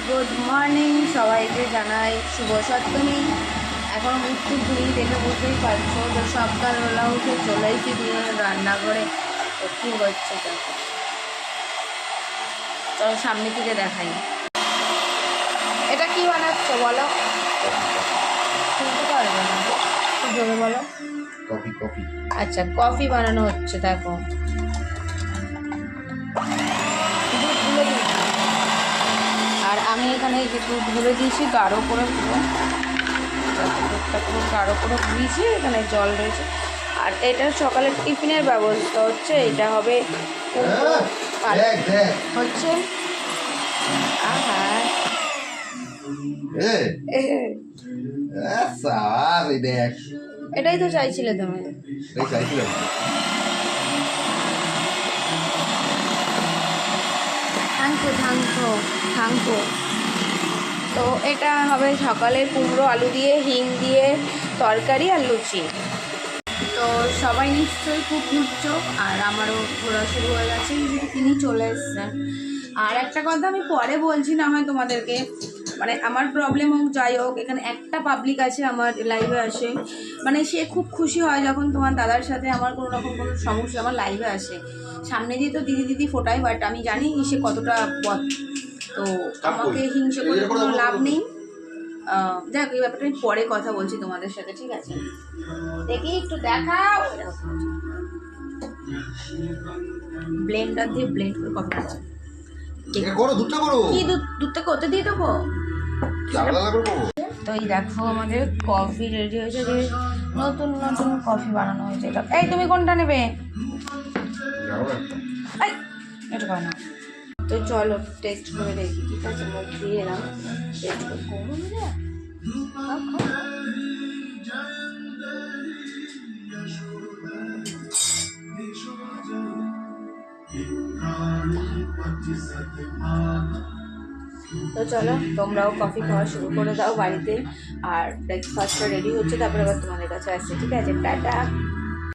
Good morning সবাইকে জানাই শুভ সপ্তমী। এখন উঠতে ঘুরি দেখে বুঝতেই পারছো, তো সকালবেলা উঠে চলে এসেছি দিয়ে রান্না করে। তো কী হচ্ছে দেখো, চলো সামনে থেকে দেখাই। এটা কি বানাচ্ছ বলো? শুনতে পারবে না, কি জোরে বলো। Coffee coffee. আচ্ছা, কফি বানানো হচ্ছে। দেখো দুধগুলো দিয়েছি, আর আমি এখানে এই যে দুধগুলো দিয়েছি গাঢ় করে, পুরো দুধটা পুরো গাঢ় করে দিয়েছি। এখানে জল রয়েছে। আর এটা সকালের টিফিনের ব্যবস্থা হচ্ছে। এটা হবে হচ্ছে এটাই তো চাইছিলে তুমি। থাঙ্কো। তো এটা হবে সকালে কুমড়ো আলু দিয়ে হিং দিয়ে তরকারি আর লুচি। তো সবাই নিশ্চয়ই খুব ঘুরছো, আর আমারও ঘোরা শুরু হয়ে গেছে, তিনি চলে এসছেন। আর একটা কথা আমি পরে বলছি না হয় তোমাদেরকে, মানে আমার প্রবলেম হোক যাই হোক, এখানে একটা পাবলিক আছে আমার লাইভে আসে, মানে সে খুব খুশি হয় যখন তোমার দাদার সাথে আমার কোনো রকম কোনো সমস্যা আমার লাইভে আসে। সামনে দিয়ে তো দিদি দিদি ফোটায়, বাট আমি জানি সে কতটা পথ। তো আমাকে হিংসে করে কোনো লাভ নেই। দেখ, এই ব্যাপারটা আমি পরে কথা বলছি তোমাদের সাথে, ঠিক আছে? দেখি একটু দেখাও। ব্লেন্ডার দিয়ে ব্লেন্ড করে কফি আছে। কি দুধটা করতে দিয়ে দেবো? তো এই দেখো আমাদের কফি রেডি হয়েছে, যে নতুন নতুন কফি বানানো হয়েছে। এই তুমি কোনটা নেবে? এটা বানা। তো চলো টেস্ট করে দেখি, ঠিক আছে? মুখ দিয়ে এলাম, টেস্ট করে করবো না। তো চলো তোমরাও কফি খাওয়া শুরু করে দাও বাড়িতে। আর ব্রেকফাস্টটা রেডি হচ্ছে, তারপরে আবার তোমাদের কাছে আসছে, ঠিক আছে? টাটা।